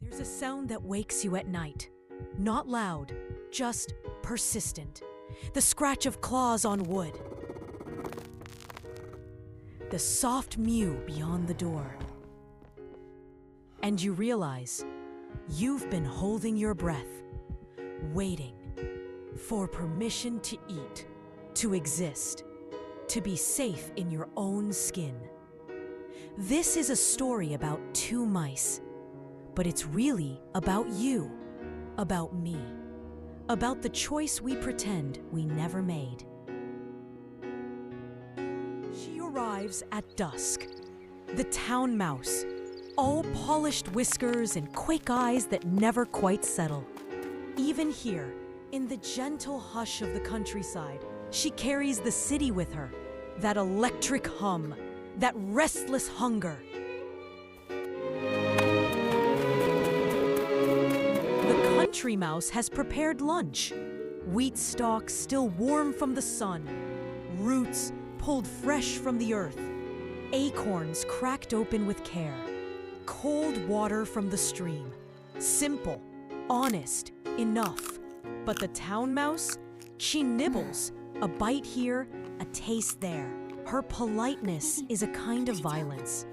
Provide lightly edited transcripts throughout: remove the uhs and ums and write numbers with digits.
There's a sound that wakes you at night. Not loud, just persistent. The scratch of claws on wood. The soft mew beyond the door. And you realize you've been holding your breath, waiting for permission to eat, to exist, to be safe in your own skin. This is a story about two mice, but it's really about you, about me, about the choice we pretend we never made. She arrives at dusk, the town mouse, all polished whiskers and quick eyes that never quite settle. Even here, in the gentle hush of the countryside, she carries the city with her, that electric hum, that restless hunger. The country mouse has prepared lunch. Wheat stalks still warm from the sun, roots pulled fresh from the earth, acorns cracked open with care, cold water from the stream. Simple, honest, enough. But the town mouse, she nibbles, a bite here, a taste there. Her politeness is a kind of violence.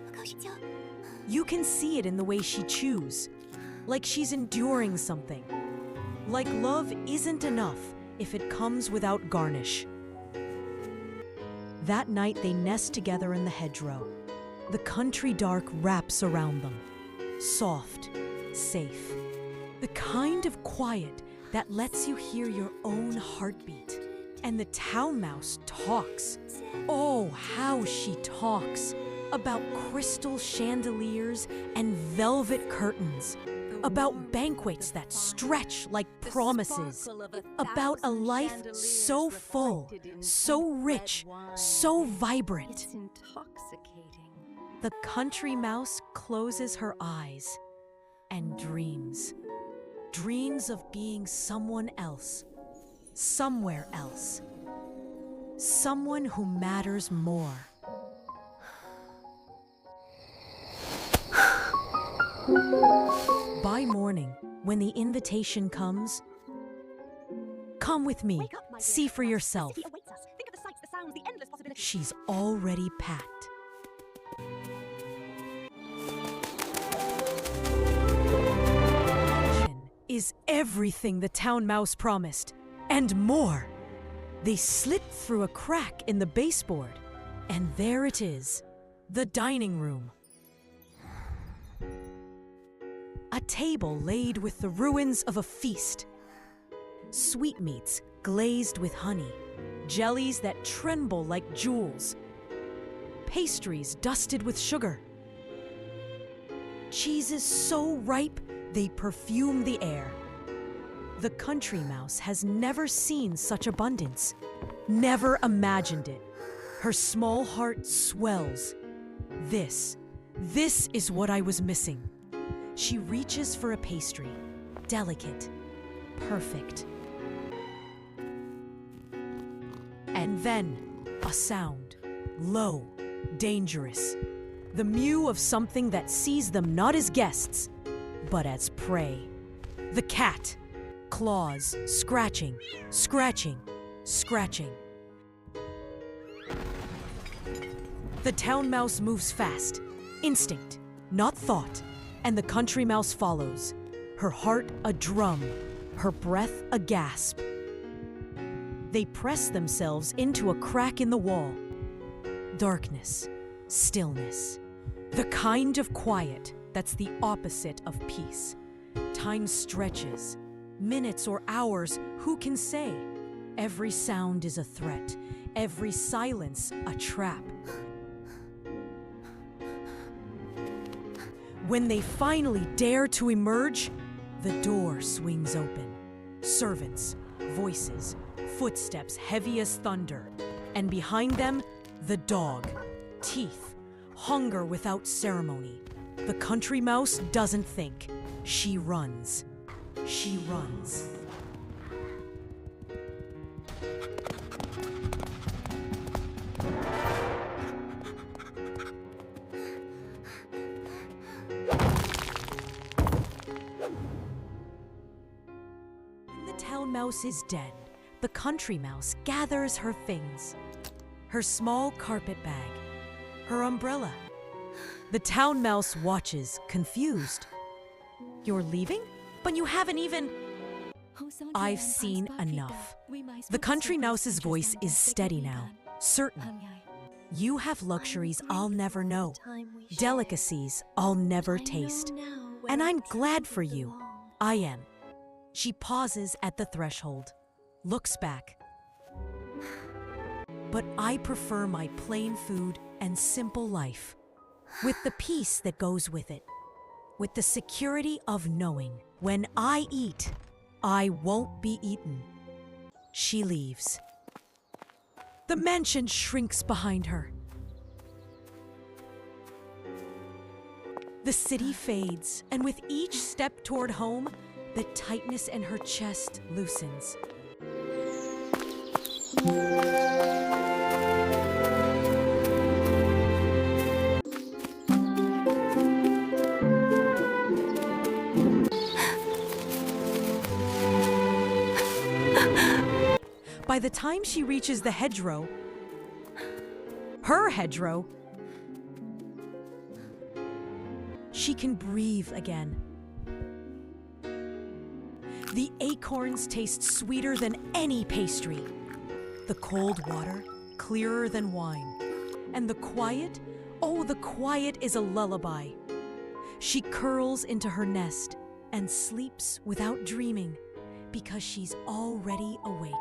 You can see it in the way she chews, like she's enduring something. Like love isn't enough if it comes without garnish. That night they nest together in the hedgerow. The country dark wraps around them. Soft, safe. The kind of quiet that lets you hear your own heartbeat. And the town mouse talks. Oh, how she talks about crystal chandeliers and velvet curtains, about banquets that stretch like promises, about a life so full, so rich, so vibrant. The country mouse closes her eyes and dreams. Dreams of being someone else, somewhere else. Someone who matters more. By morning, when the invitation comes, come with me, see for yourself. She's already packed. Is everything the town mouse promised, and more. They slit through a crack in the baseboard, and there it is, the dining room. A table laid with the ruins of a feast. Sweetmeats glazed with honey, jellies that tremble like jewels, pastries dusted with sugar, cheeses so ripe they perfume the air. The country mouse has never seen such abundance, never imagined it. Her small heart swells. This is what I was missing. She reaches for a pastry, delicate, perfect. And then a sound, low, dangerous. The mew of something that sees them not as guests, but as prey. The cat, claws, scratching, scratching, scratching. The town mouse moves fast, instinct, not thought, and the country mouse follows, her heart a drum, her breath a gasp. They press themselves into a crack in the wall. Darkness, stillness, the kind of quiet that's the opposite of peace. Time stretches, minutes or hours, who can say? Every sound is a threat, every silence a trap. When they finally dare to emerge, the door swings open. Servants, voices, footsteps heavy as thunder, and behind them, the dog, teeth, hunger without ceremony. The country mouse doesn't think. She runs. She runs. When the town mouse is dead, the country mouse gathers her things. Her small carpet bag, her umbrella. The town mouse watches, confused. You're leaving? But you haven't even... I've seen enough. The country mouse's voice is steady now, certain. You have luxuries I'll never know, delicacies I'll never taste. And I'm glad for you. I am. She pauses at the threshold, looks back. But I prefer my plain food and simple life, with the peace that goes with it, with the security of knowing when I eat, I won't be eaten. She leaves. The mansion shrinks behind her. The city fades, and with each step toward home, the tightness in her chest loosens. By the time she reaches the hedgerow, her hedgerow, she can breathe again. The acorns taste sweeter than any pastry. The cold water, clearer than wine. And the quiet, oh, the quiet is a lullaby. She curls into her nest and sleeps without dreaming because she's already awake.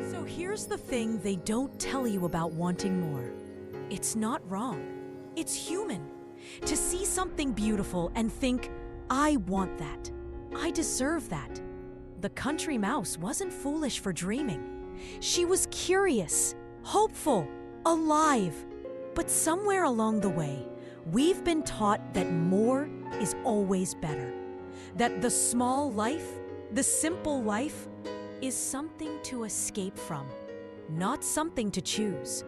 So here's the thing they don't tell you about wanting more. It's not wrong. It's human. To see something beautiful and think, I want that. I deserve that. The country mouse wasn't foolish for dreaming. She was curious, hopeful, alive. But somewhere along the way, we've been taught that more is always better. That the small life, the simple life, is something to escape from, not something to choose.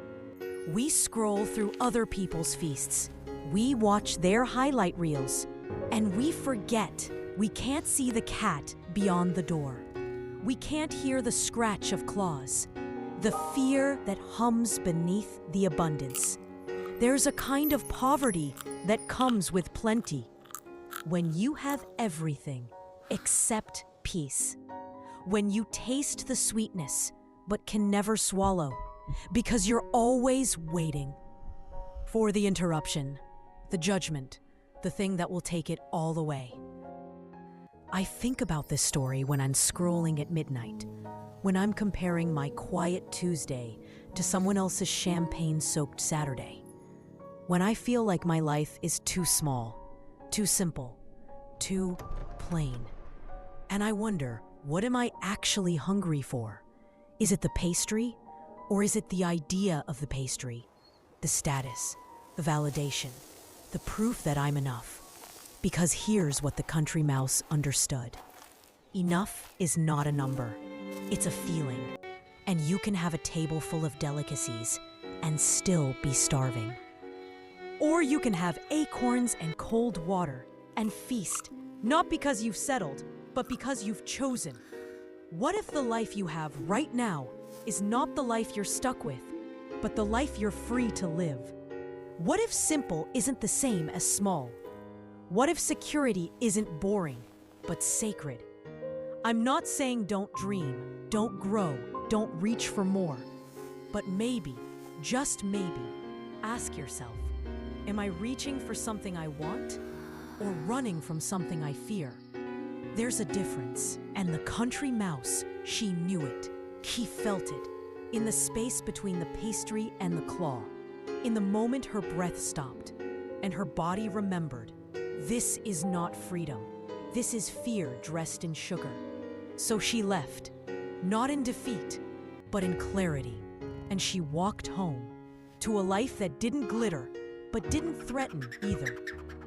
We scroll through other people's feasts. We watch their highlight reels. And we forget we can't see the cat beyond the door. We can't hear the scratch of claws, the fear that hums beneath the abundance. There's a kind of poverty that comes with plenty. When you have everything except peace. When you taste the sweetness but can never swallow because you're always waiting for the interruption, the judgment, the thing that will take it all away. I think about this story when I'm scrolling at midnight, when I'm comparing my quiet Tuesday to someone else's champagne-soaked Saturday, when I feel like my life is too small, too simple, too plain. And I wonder, what am I actually hungry for? Is it the pastry, or is it the idea of the pastry, the status, the validation, the proof that I'm enough? Because here's what the country mouse understood. Enough is not a number. It's a feeling. And you can have a table full of delicacies and still be starving. Or you can have acorns and cold water and feast, not because you've settled, but because you've chosen. What if the life you have right now is not the life you're stuck with, but the life you're free to live? What if simple isn't the same as small? What if security isn't boring, but sacred? I'm not saying don't dream, don't grow, don't reach for more. But maybe, just maybe, ask yourself, am I reaching for something I want or running from something I fear? There's a difference, and the country mouse, she knew it. He felt it, in the space between the pastry and the claw, in the moment her breath stopped, and her body remembered. This is not freedom. This is fear dressed in sugar. So she left, not in defeat, but in clarity. And she walked home to a life that didn't glitter, but didn't threaten either.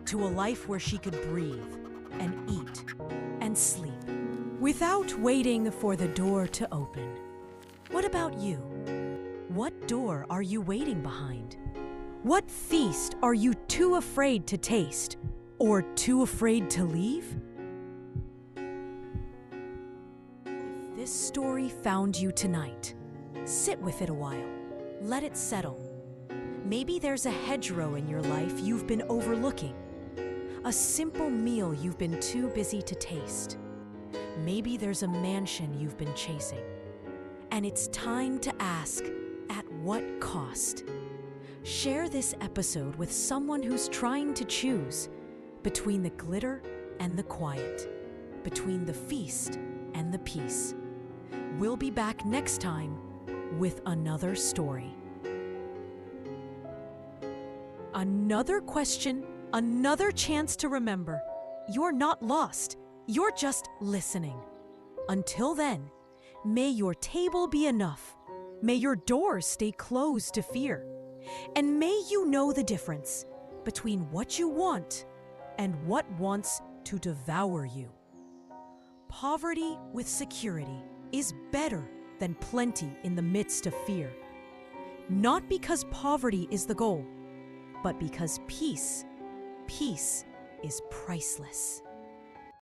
to a life where she could breathe and eat and sleep without waiting for the door to open. What about you? What door are you waiting behind? What feast are you too afraid to taste or too afraid to leave? If this story found you tonight, sit with it a while. Let it settle. Maybe there's a hedgerow in your life you've been overlooking, a simple meal you've been too busy to taste. Maybe there's a mansion you've been chasing, and it's time to ask, at what cost? Share this episode with someone who's trying to choose between the glitter and the quiet, between the feast and the peace. We'll be back next time with another story. Another question, another chance to remember. You're not lost. You're just listening. Until then, may your table be enough. May your doors stay closed to fear. And may you know the difference between what you want and what wants to devour you. Poverty with security is better than plenty in the midst of fear. Not because poverty is the goal, but because peace is priceless.